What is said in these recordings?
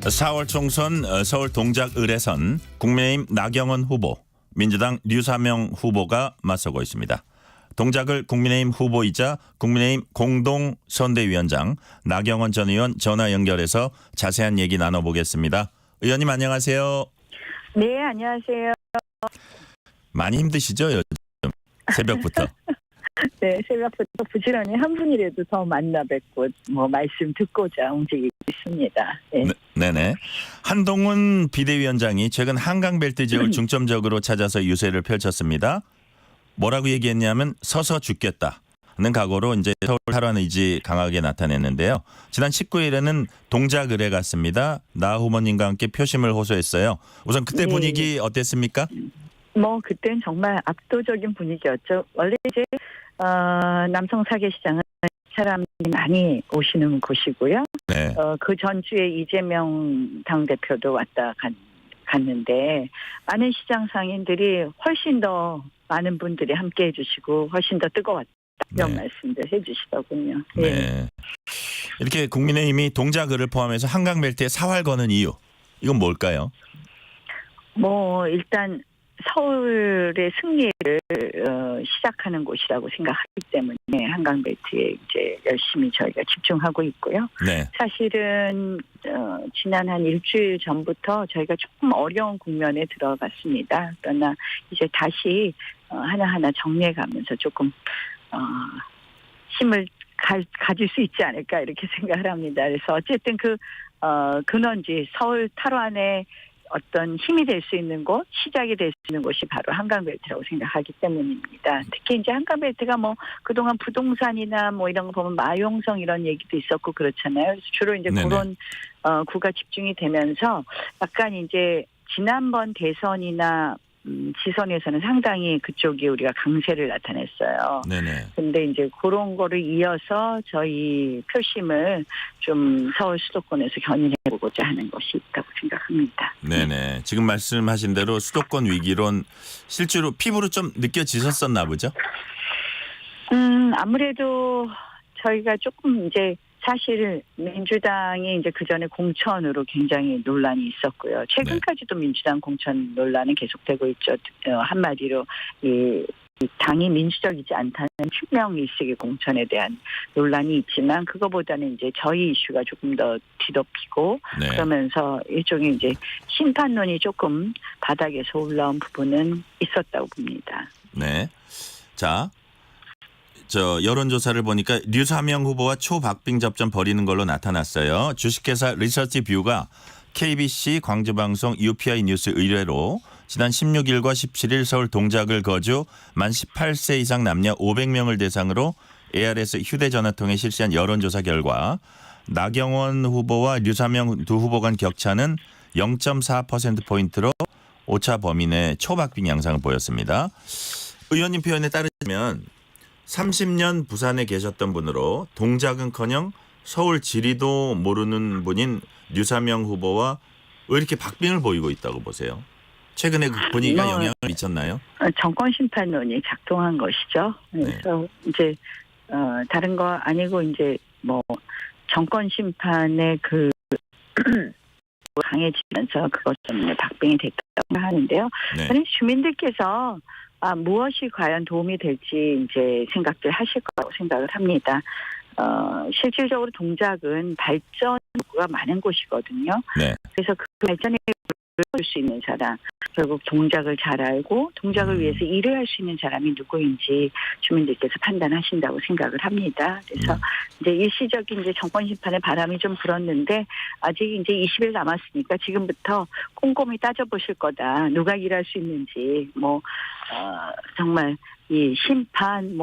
4월 총선 서울 동작 을에선 국민의힘 나경원 후보, 민주당 류사명 후보가 맞서고 있습니다. 동작을 국민의힘 후보이자 국민의힘 공동선대위원장 나경원 전 의원 전화 연결해서 자세한 얘기 나눠보겠습니다. 의원님 안녕하세요. 네, 안녕하세요. 많이 힘드시죠 요즘 새벽부터? 네, 새벽부터 부지런히 한 분이라도 더 만나 뵙고 말씀 듣고자 움직이고 있습니다. 네. 네네. 한동훈 비대위원장이 최근 한강벨트 지역을 중점적으로 찾아서 유세를 펼쳤습니다. 뭐라고 얘기했냐면 서서 죽겠다는 각오로 이제 서울 탈환 의지 강하게 나타냈는데요. 지난 19일에는 동작을에 갔습니다. 나 후보님과 함께 표심을 호소했어요. 우선 그때 네. 분위기 어땠습니까? 그땐 정말 압도적인 분위기였죠. 원래 이제 남성 사계시장은 사람이 많이 오시는 곳이고요. 네. 그 전주에 이재명 당대표도 갔는데 많은 시장 상인들이 훨씬 더 많은 분들이 함께 해주시고 훨씬 더 뜨거웠다. 이런 말씀들 해주시더군요. 네. 이렇게 국민의힘이 동작을을 포함해서 한강벨트에 사활 거는 이유, 이건 뭘까요? 일단 서울의 승리를 시작하는 곳이라고 생각하기 때문에 한강벨트에 이제 열심히 저희가 집중하고 있고요. 네. 사실은 지난 한 일주일 전부터 저희가 조금 어려운 국면에 들어갔습니다. 그러나 이제 다시 하나하나 정리해가면서 조금 힘을 가질 수 있지 않을까 이렇게 생각을 합니다. 그래서 어쨌든 근원지 서울 탈환의 어떤 힘이 될 수 있는 곳, 시작이 될 수 있는 곳이 바로 한강벨트라고 생각하기 때문입니다. 특히 이제 한강벨트가 그동안 부동산이나 이런 거 보면 마용성 이런 얘기도 있었고 그렇잖아요. 그래서 주로 이제 네네. 그런 구가 집중이 되면서 약간 이제 지난번 대선이나 지선에서는 상당히 그쪽이 우리가 강세를 나타냈어요. 네네. 근데 이제 그런 거를 이어서 저희 표심을 좀 서울 수도권에서 견인해보고자 하는 것이 있다고 생각합니다. 네네. 지금 말씀하신 대로 수도권 위기론 실제로 피부로 좀 느껴지셨었나 보죠? 아무래도 저희가 조금 이제 사실 민주당이 이제 그 전에 공천으로 굉장히 논란이 있었고요. 최근까지도 민주당 공천 논란은 계속되고 있죠. 한마디로 이 당이 민주적이지 않다는 친명일색의 공천에 대한 논란이 있지만 그거보다는 이제 저희 이슈가 조금 더 뒤덮이고 네. 그러면서 일종의 이제 심판론이 조금 바닥에서 올라온 부분은 있었다고 봅니다. 네. 자, 여론조사를 보니까 류사명 후보와 초박빙 접전 벌이는 걸로 나타났어요. 주식회사 리서치뷰가 KBC 광주방송 UPI 뉴스 의뢰로 지난 16일과 17일 서울 동작을 거주 만 18세 이상 남녀 500명을 대상으로 ARS 휴대전화통해 실시한 여론조사 결과 나경원 후보와 류사명 두 후보 간 격차는 0.4%포인트로 오차 범위 내 초박빙 양상을 보였습니다. 의원님 표현에 따르면 30년 부산에 계셨던 분으로 동작은커녕 서울 지리도 모르는 분인 류사명 후보와 왜 이렇게 박빙을 보이고 있다고 보세요? 최근에 그 분위기가 영향을 미쳤나요? 정권 심판론이 작동한 것이죠. 그래서 이제 다른 거 아니고 이제 정권 심판의 강해지면서 그것 때문에 박빙이 됐다고 하는데요. 네. 저는 주민들께서 무엇이 과연 도움이 될지 이제 생각들 하실 거라고 생각을 합니다. 실질적으로 동작은 발전 요구가 많은 곳이거든요. 네. 그래서 그 발전에 줄 수 있는 사람, 결국 동작을 잘 알고 동작을 위해서 일을 할 수 있는 사람이 누구인지 주민들께서 판단하신다고 생각을 합니다. 그래서 이제 일시적인 이제 정권 심판의 바람이 좀 불었는데 아직 이제 20일 남았으니까 지금부터 꼼꼼히 따져보실 거다. 누가 일할 수 있는지 정말 이 심판,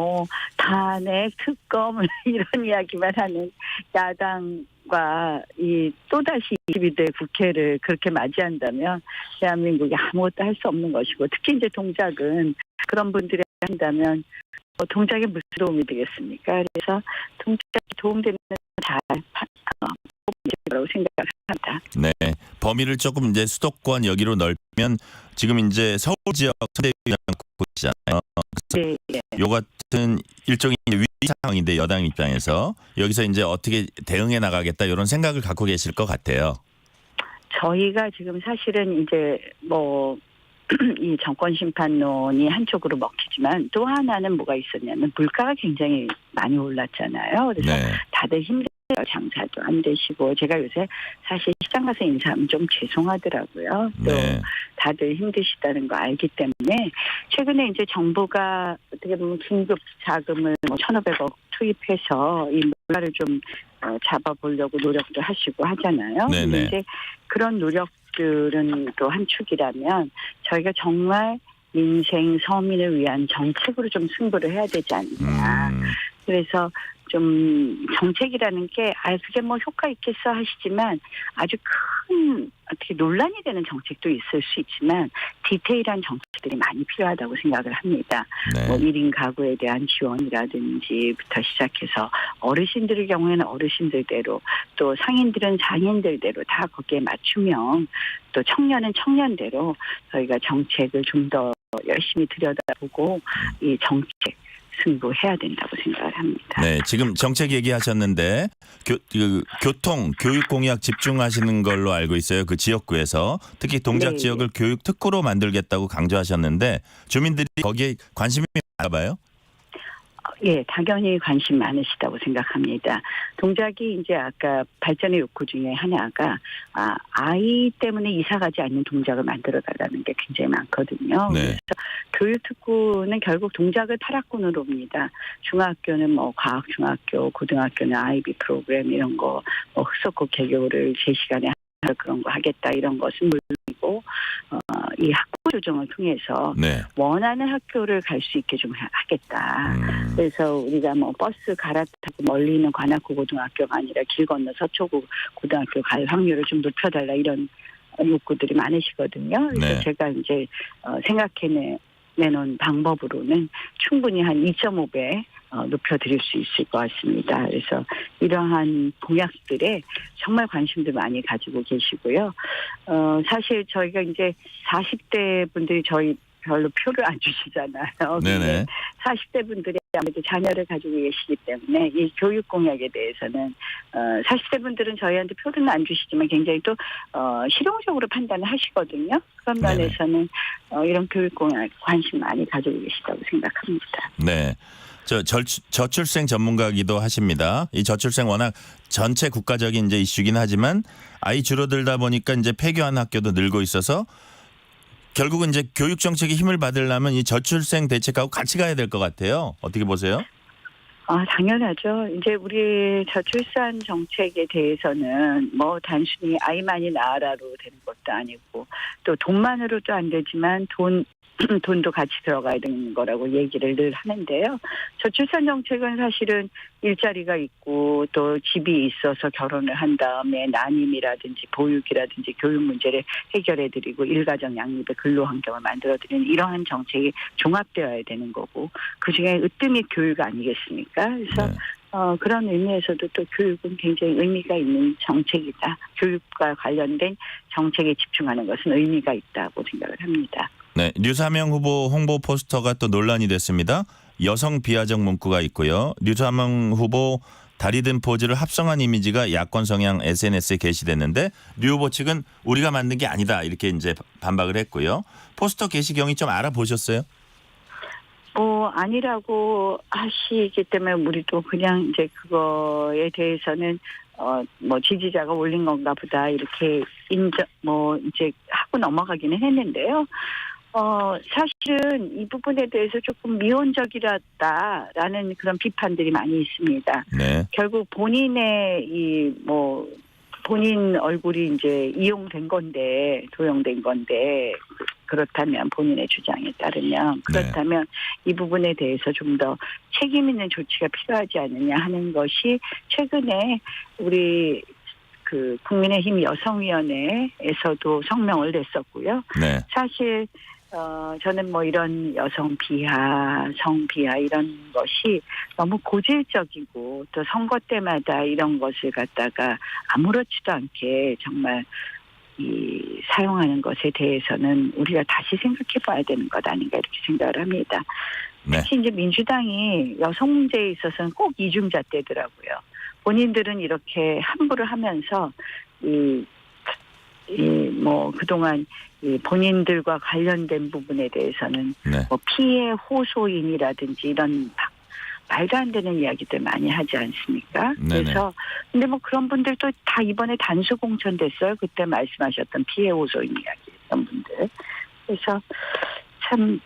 탄핵, 특검 이런 이야기만 하는 야당과 이 또다시 22대 국회를 그렇게 맞이한다면 대한민국이 아무것도 할 수 없는 것이고 특히 이제 동작은 그런 분들이 한다면 동작에 무슨 도움이 되겠습니까? 그래서 동작에 도움되는 잘 뽑으라고 생각합니다. 네. 범위를 조금 이제 수도권 여기로 넓히면 지금 이제 서울 지역 선대위원장 곳이잖아요. 네. 요 같은 일종의 위기 상황인데 여당 입장에서 여기서 이제 어떻게 대응해 나가겠다 이런 생각을 갖고 계실 것 같아요. 저희가 지금 사실은 이제 뭐 이 정권 심판론이 한쪽으로 먹히지만 또 하나는 뭐가 있었냐면 물가가 굉장히 많이 올랐잖아요. 그래서 네. 다들 힘들어요. 장사도 안 되시고 제가 요새 사실 시장 가서 인사하면 좀 죄송하더라고요. 또 네. 다들 힘드시다는 거 알기 때문에 최근에 이제 정부가 어떻게 보면 긴급 자금을 뭐 1,500억 투입해서 이 물가를 좀 잡아보려고 노력도 하시고 하잖아요. 네네. 근데 이제 그런 노력들은 또 한 축이라면 저희가 정말 민생 서민을 위한 정책으로 좀 승부를 해야 되지 않느냐. 그래서 좀 정책이라는 게 그게 뭐 효과 있겠어 하시지만 아주 큰 어떻게 논란이 되는 정책도 있을 수 있지만 디테일한 정책들이 많이 필요하다고 생각을 합니다. 네. 뭐 1인 가구에 대한 지원이라든지부터 시작해서 어르신들의 경우에는 어르신들대로 또 상인들은 상인들대로 다 거기에 맞추면 또 청년은 청년대로 저희가 정책을 좀 더 열심히 들여다보고 이 정책 승부해야 된다고 생각을 합니다. 네, 지금 정책 얘기하셨는데 교통, 교육 공약 집중하시는 걸로 알고 있어요. 그 지역구에서 특히 동작 네. 지역을 교육 특구로 만들겠다고 강조하셨는데 주민들이 거기에 관심이 많나 봐요. 예, 당연히 관심 많으시다고 생각합니다. 동작이 이제 아까 발전의 욕구 중에 하나가 아이 때문에 이사가지 않는 동작을 만들어달라는 게 굉장히 많거든요. 네. 그래서 교육특구는 결국 동작을 파락군으로 옵니다. 중학교는 뭐 과학중학교, 고등학교는 아이비 프로그램 이런 거, 뭐 흑석고 개교를 제 시간에 그런 거 하겠다 이런 것은 물론이고 이 학부 조정을 통해서 네. 원하는 학교를 갈 수 있게 좀 하겠다. 그래서 우리가 뭐 버스 갈아타고 멀리 있는 관악구 고등학교가 아니라 길 건너 서초구 고등학교 갈 확률을 좀 높여달라 이런 욕구들이 많으시거든요. 그래서 네. 제가 이제 내놓은 방법으로는 충분히 한 2.5배 높여드릴 수 있을 것 같습니다. 그래서 이러한 공약들에 정말 관심도 많이 가지고 계시고요. 사실 저희가 이제 40대 분들이 저희 별로 표를 안 주시잖아요. 네네. 40대 분들이 아무래도 자녀를 가지고 계시기 때문에 이 교육 공약에 대해서는 40대 분들은 저희한테 표는 안 주시지만 굉장히 또 실용적으로 판단을 하시거든요. 그런 네네. 면에서는 이런 교육 공약 관심 많이 가지고 계시다고 생각합니다. 네. 저출생 전문가이기도 하십니다. 이 저출생 워낙 전체 국가적인 이제 이슈긴 하지만 아이 줄어들다 보니까 이제 폐교한 학교도 늘고 있어서 결국은 이제 교육 정책이 힘을 받으려면 이 저출생 대책하고 같이 가야 될 것 같아요. 어떻게 보세요? 당연하죠. 이제 우리 저출산 정책에 대해서는 뭐 단순히 아이만이 낳아라로 되는 것도 아니고 또 돈만으로도 안 되지만 돈도 같이 들어가야 되는 거라고 얘기를 늘 하는데요. 저출산 정책은 사실은 일자리가 있고 또 집이 있어서 결혼을 한 다음에 난임이라든지 보육이라든지 교육 문제를 해결해드리고 일가정 양립의 근로 환경을 만들어드리는 이러한 정책이 종합되어야 되는 거고 그중에 으뜸이 교육 아니겠습니까? 그래서 네. 그런 의미에서도 또 교육은 굉장히 의미가 있는 정책이다. 교육과 관련된 정책에 집중하는 것은 의미가 있다고 생각을 합니다. 네, 류사명 후보 홍보 포스터가 또 논란이 됐습니다. 여성 비하적 문구가 있고요. 류사명 후보 다리 든 포즈를 합성한 이미지가 야권 성향 SNS에 게시됐는데 류 후보 측은 우리가 만든 게 아니다 이렇게 이제 반박을 했고요. 포스터 게시 경위 좀 알아보셨어요? 아니라고 하시기 때문에 우리도 그냥 이제 그거에 대해서는 뭐 지지자가 올린 건가 보다 이렇게 이제 하고 넘어가기는 했는데요. 사실은 이 부분에 대해서 조금 미온적이라는 그런 비판들이 많이 있습니다. 네. 결국 본인 얼굴이 이제 이용된 건데, 도용된 건데, 그렇다면 본인의 주장에 따르면, 그렇다면 이 부분에 대해서 좀 더 책임 있는 조치가 필요하지 않느냐 하는 것이 최근에 우리 국민의힘 여성위원회에서도 성명을 냈었고요. 네. 사실 저는 뭐 이런 여성 비하, 성 비하 이런 것이 너무 고질적이고 또 선거 때마다 이런 것을 갖다가 아무렇지도 않게 정말 사용하는 것에 대해서는 우리가 다시 생각해 봐야 되는 것 아닌가 이렇게 생각을 합니다. 네. 특히 이제 민주당이 여성 문제에 있어서는 꼭 이중잣대더라고요. 본인들은 이렇게 함부로 하면서 이 뭐 그동안 이 본인들과 관련된 부분에 대해서는 네. 뭐 피해 호소인이라든지 이런 말도 안 되는 이야기들 많이 하지 않습니까? 네네. 그래서 근데 뭐 그런 분들도 다 이번에 단수 공천됐어요. 그때 말씀하셨던 피해 호소인 이야기 했던 분들. 그래서 참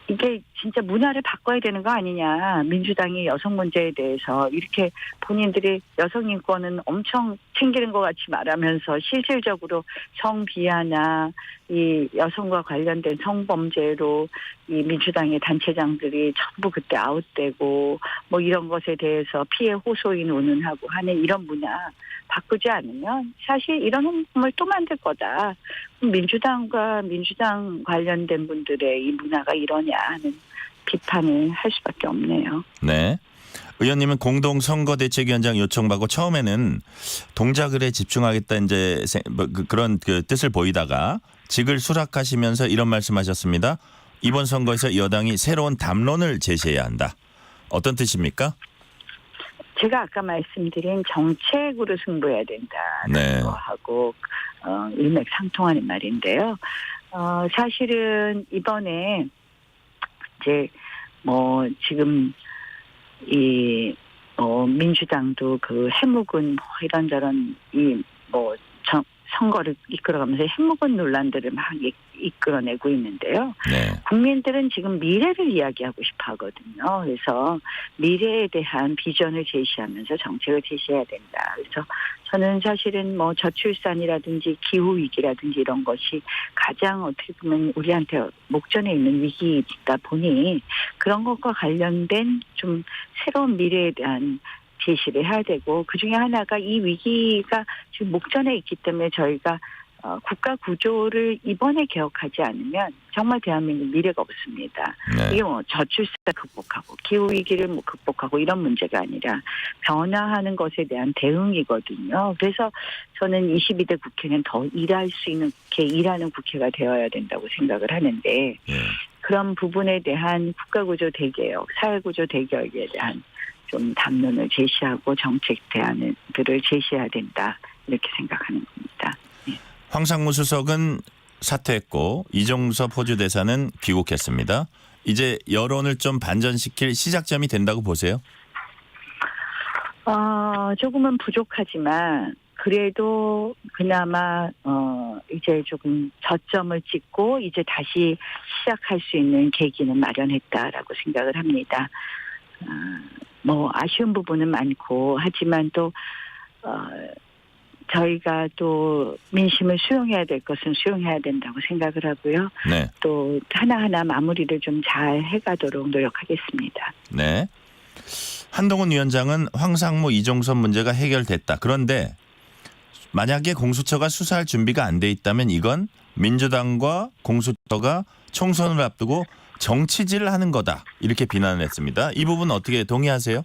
이게 진짜 문화를 바꿔야 되는 거 아니냐. 민주당이 여성 문제에 대해서 이렇게 본인들이 여성 인권은 엄청 챙기는 것 같이 말하면서 실질적으로 성비하나 이 여성과 관련된 성범죄로 이 민주당의 단체장들이 전부 그때 아웃되고 뭐 이런 것에 대해서 피해 호소인 운운하고 하는 이런 문화 바꾸지 않으면 사실 이런 홍보를 또 만들 거다. 민주당과 민주당 관련된 분들의 이 문화가 이러냐 하는 비판을 할 수밖에 없네요. 네. 의원님은 공동선거대책위원장 요청받고 처음에는 동작을에 집중하겠다 이제 그런 그 뜻을 보이다가 직을 수락하시면서 이런 말씀하셨습니다. 이번 선거에서 여당이 새로운 담론을 제시해야 한다. 어떤 뜻입니까? 제가 아까 말씀드린 정책으로 승부해야 된다는 네. 거하고 일맥상통하는 말인데요. 사실은 이번에 이제 뭐 지금 이 민주당도 그 해묵은 뭐 이런저런 이뭐 선거를 이끌어가면서 해묵은 논란들을 막 이끌어내고 있는데요. 네. 국민들은 지금 미래를 이야기하고 싶어 하거든요. 그래서 미래에 대한 비전을 제시하면서 정책을 제시해야 된다. 그래서 저는 사실은 뭐 저출산이라든지 기후위기라든지 이런 것이 가장 어떻게 보면 우리한테 목전에 있는 위기이다 보니 그런 것과 관련된 좀 새로운 미래에 대한 제시를 해야 되고 그중에 하나가 이 위기가 지금 목전에 있기 때문에 저희가 국가 구조를 이번에 개혁하지 않으면 정말 대한민국 미래가 없습니다. 네. 이게 뭐 저출산 극복하고 기후위기를 뭐 극복하고 이런 문제가 아니라 변화하는 것에 대한 대응이거든요. 그래서 저는 22대 국회는 더 일할 수 있는 국회, 일하는 국회가 되어야 된다고 생각을 하는데 네. 그런 부분에 대한 국가구조 대개혁, 사회구조 대개혁에 대한 좀 담론을 제시하고 정책 대안들을 제시해야 된다 이렇게 생각하는 겁니다. 네. 황상무 수석은 사퇴했고 이종섭 호주 대사는 귀국했습니다. 이제 여론을 좀 반전시킬 시작점이 된다고 보세요? 조금은 부족하지만 그래도 그나마 이제 조금 저점을 찍고 이제 다시 시작할 수 있는 계기는 마련했다라고 생각을 합니다. 뭐 아쉬운 부분은 많고 하지만 또 저희가 또 민심을 수용해야 될 것은 수용해야 된다고 생각을 하고요. 네. 또 하나하나 마무리를 좀 잘 해가도록 노력하겠습니다. 네. 한동훈 위원장은 황상무 이종섭 문제가 해결됐다. 그런데 만약에 공수처가 수사할 준비가 안 돼 있다면 이건 민주당과 공수처가 총선을 앞두고 정치질을 하는 거다. 이렇게 비난을 했습니다. 이 부분 어떻게 동의하세요?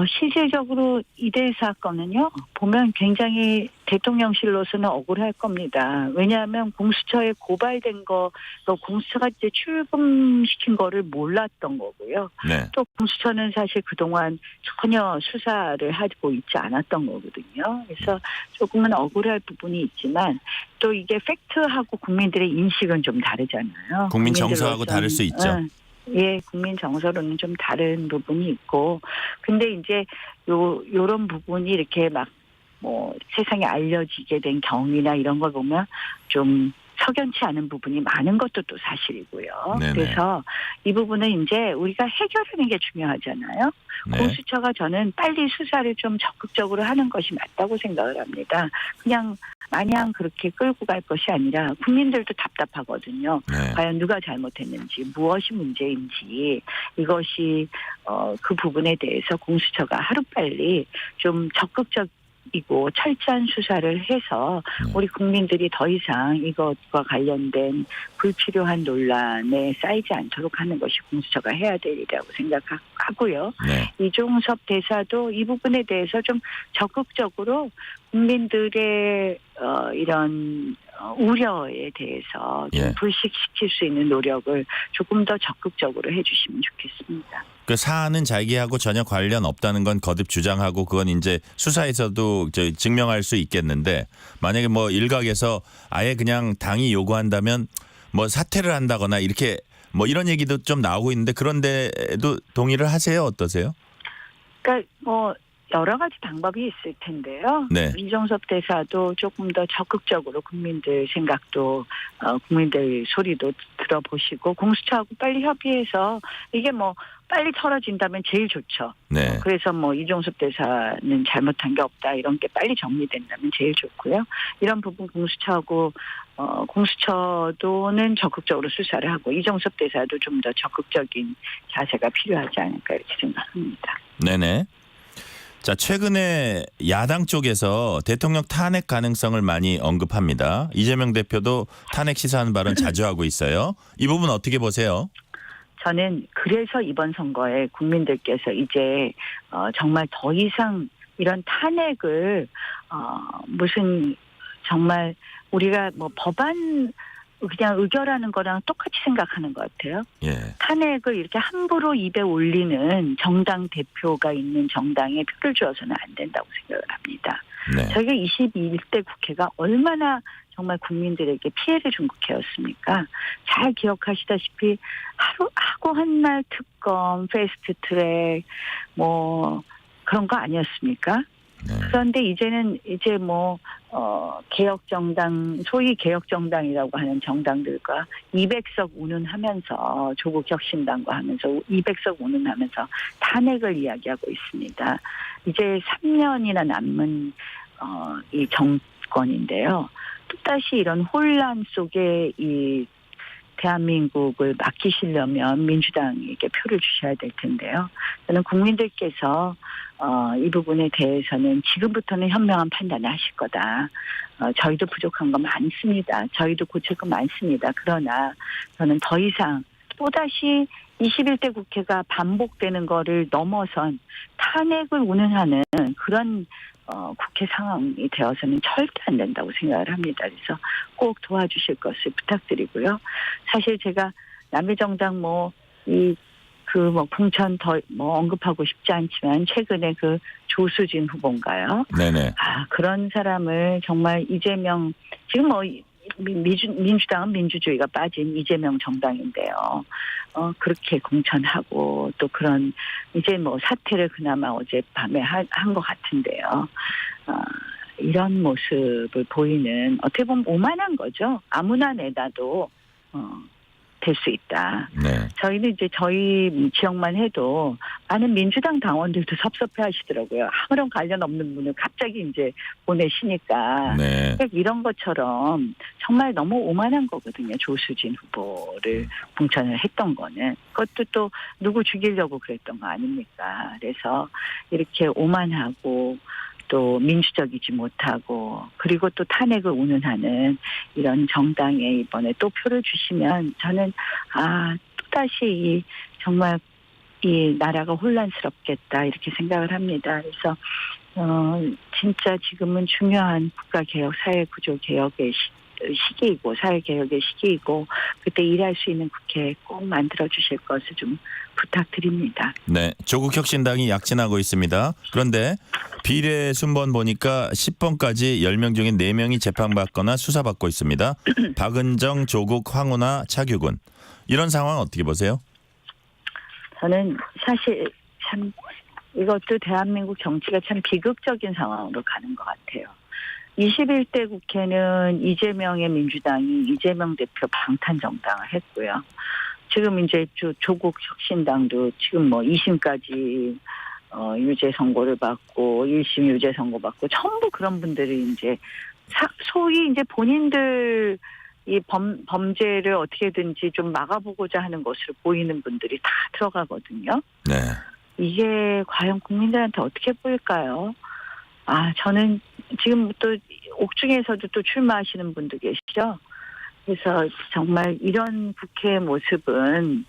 실질적으로 이대 사건은요, 보면 굉장히 대통령실로서는 억울할 겁니다. 왜냐하면 공수처에 고발된 거, 또 공수처가 이제 출금시킨 거를 몰랐던 거고요. 네. 또 공수처는 사실 그동안 전혀 수사를 하고 있지 않았던 거거든요. 그래서 조금은 억울할 부분이 있지만 또 이게 팩트하고 국민들의 인식은 좀 다르잖아요. 국민 정서하고 다를 수 있죠. 예, 국민 정서로는 좀 다른 부분이 있고, 근데 이제 요런 부분이 이렇게 막 뭐 세상에 알려지게 된 경위나 이런 걸 보면 좀 석연치 않은 부분이 많은 것도 또 사실이고요. 네네. 그래서 이 부분은 이제 우리가 해결하는 게 중요하잖아요. 네. 공수처가 저는 빨리 수사를 좀 적극적으로 하는 것이 맞다고 생각을 합니다. 그냥 마냥 그렇게 끌고 갈 것이 아니라 국민들도 답답하거든요. 네. 과연 누가 잘못했는지 무엇이 문제인지 이것이 그 부분에 대해서 공수처가 하루빨리 좀 적극적이고 철저한 수사를 해서 우리 국민들이 더 이상 이것과 관련된 불필요한 논란에 쌓이지 않도록 하는 것이 공수처가 해야 될 일이라고 생각하고요. 네. 이종섭 대사도 이 부분에 대해서 좀 적극적으로 국민들의 이런 우려에 대해서 좀 예. 불식시킬 수 있는 노력을 조금 더 적극적으로 해주시면 좋겠습니다. 그 사안은 자기하고 전혀 관련 없다는 건 거듭 주장하고 그건 이제 수사에서도 증명할 수 있겠는데 만약에 뭐 일각에서 아예 그냥 당이 요구한다면 뭐 사퇴를 한다거나 이렇게 뭐 이런 얘기도 좀 나오고 있는데 그런데도 동의를 하세요? 어떠세요? 그러니까 뭐 여러 가지 방법이 있을 텐데요. 네. 이종섭 대사도 조금 더 적극적으로 국민들 생각도 국민들 소리도 들어보시고 공수처하고 빨리 협의해서 이게 뭐 빨리 털어진다면 제일 좋죠. 네. 그래서 뭐 이종섭 대사는 잘못한 게 없다 이런 게 빨리 정리된다면 제일 좋고요. 이런 부분 공수처도는 적극적으로 수사를 하고 이종섭 대사도 좀 더 적극적인 자세가 필요하지 않을까 이렇게 생각합니다. 네네. 자, 최근에 야당 쪽에서 대통령 탄핵 가능성을 많이 언급합니다. 이재명 대표도 탄핵 시사하는 발언 자주 하고 있어요. 이 부분 어떻게 보세요? 저는 그래서 이번 선거에 국민들께서 이제 정말 더 이상 이런 탄핵을 무슨 정말 우리가 뭐 법안 그냥 의결하는 거랑 똑같이 생각하는 것 같아요. 예. 탄핵을 이렇게 함부로 입에 올리는 정당 대표가 있는 정당에 표를 주어서는 안 된다고 생각을 합니다. 네. 저희가 21대 국회가 얼마나 정말 국민들에게 피해를 준 국회였습니까? 잘 기억하시다시피 하고 한 날 특검, 패스트트랙 뭐 그런 거 아니었습니까? 네. 그런데 이제는 이제 뭐 개혁정당 소위 개혁정당이라고 하는 정당들과 200석 운운하면서 조국 혁신당과 하면서 200석 운운하면서 탄핵을 이야기하고 있습니다. 이제 3년이나 남은 이 정권인데요. 또다시 이런 혼란 속에 이 대한민국을 맡기시려면 민주당에게 표를 주셔야 될 텐데요. 저는 국민들께서 이 부분에 대해서는 지금부터는 현명한 판단을 하실 거다. 저희도 부족한 거 많습니다. 저희도 고칠 거 많습니다. 그러나 저는 더 이상 또다시 21대 국회가 반복되는 거를 넘어선 탄핵을 운운하는 그런 국회 상황이 되어서는 절대 안 된다고 생각을 합니다. 그래서 꼭 도와주실 것을 부탁드리고요. 사실 제가 남의 정당 공천 더 언급하고 싶지 않지만 최근에 그 조수진 후보인가요? 네네. 그런 사람을 정말 이재명 지금 민주당은 민주주의가 빠진 이재명 정당인데요. 그렇게 공천하고 또 그런 이제 사퇴를 그나마 어젯밤에 한 것 같은데요. 이런 모습을 보이는 어떻게 보면 오만한 거죠. 아무나 내다도 될 수 있다. 네. 저희는 이제 저희 지역만 해도 많은 민주당 당원들도 섭섭해하시더라고요. 아무런 관련 없는 분을 갑자기 이제 보내시니까 네. 이런 것처럼 정말 너무 오만한 거거든요. 조수진 후보를 공천을 했던 거는 그것도 또 누구 죽이려고 그랬던 거 아닙니까? 그래서 이렇게 오만하고 또 민주적이지 못하고 그리고 또 탄핵을 운운하는 이런 정당에 이번에 또 표를 주시면 저는 또다시 정말 이 나라가 혼란스럽겠다 이렇게 생각을 합니다. 그래서 진짜 지금은 중요한 국가개혁, 사회구조개혁의 시기이고 사회개혁의 시기이고 그때 일할 수 있는 국회 꼭 만들어주실 것을 좀 부탁드립니다. 네, 조국혁신당이 약진하고 있습니다. 그런데 비례 순번 보니까 10번까지 10명 중에 4명이 재판받거나 수사받고 있습니다. 박은정, 조국, 황운하, 차규근. 이런 상황 어떻게 보세요? 저는 사실 참 이것도 대한민국 정치가 참 비극적인 상황으로 가는 것 같아요. 21대 국회는 이재명의 민주당이 이재명 대표 방탄정당을 했고요. 지금 이제 조국 혁신당도 지금 2심까지 유죄 선고를 받고 1심 유죄 선고 받고 전부 그런 분들이 이제 소위 이제 본인들 이 범죄를 어떻게든지 좀 막아보고자 하는 것으로 보이는 분들이 다 들어가거든요. 네. 이게 과연 국민들한테 어떻게 보일까요? 저는 지금 또 옥중에서도 또 출마하시는 분도 계시죠. 그래서 정말 이런 국회의 모습은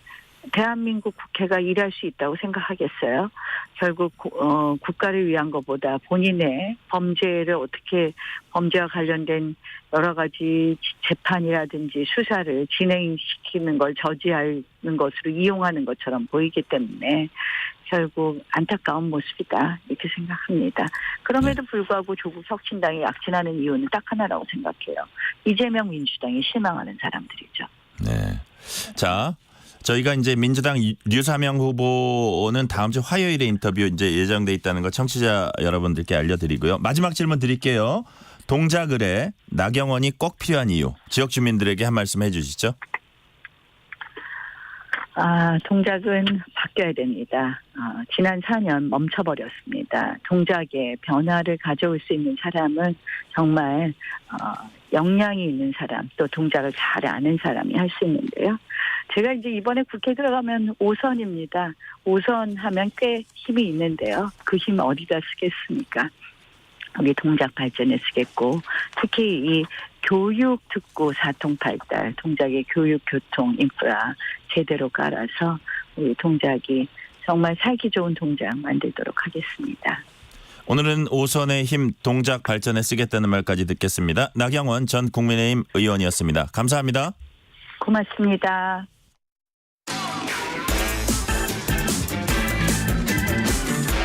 대한민국 국회가 일할 수 있다고 생각하겠어요. 결국 국가를 위한 것보다 본인의 범죄를 어떻게 범죄와 관련된 여러 가지 재판이라든지 수사를 진행시키는 걸 저지하는 것으로 이용하는 것처럼 보이기 때문에 결국 안타까운 모습이다 이렇게 생각합니다. 그럼에도 불구하고 조국 혁신당이 약진하는 이유는 딱 하나라고 생각해요. 이재명 민주당이 실망하는 사람들이죠. 네. 자, 저희가 이제 민주당 류사명 후보는 다음 주 화요일에 인터뷰 이제 예정돼 있다는 거 청취자 여러분들께 알려드리고요. 마지막 질문 드릴게요. 동작을에 나경원이 꼭 필요한 이유, 지역 주민들에게 한 말씀 해주시죠. 동작은 바뀌어야 됩니다. 지난 4년 멈춰버렸습니다. 동작에 변화를 가져올 수 있는 사람은 정말 역량이 있는 사람, 또 동작을 잘 아는 사람이 할 수 있는데요. 제가 이제 이번에 국회 들어가면 5선입니다. 5선 하면 꽤 힘이 있는데요. 그 힘 어디다 쓰겠습니까? 우리 동작 발전에 쓰겠고, 특히 이 교육 듣고 사통팔달, 동작의 교육, 교통, 인프라 제대로 깔아서 우리 동작이 정말 살기 좋은 동작 만들도록 하겠습니다. 오늘은 5선의 힘 동작 발전에 쓰겠다는 말까지 듣겠습니다. 나경원 전 국민의힘 의원이었습니다. 감사합니다. 고맙습니다.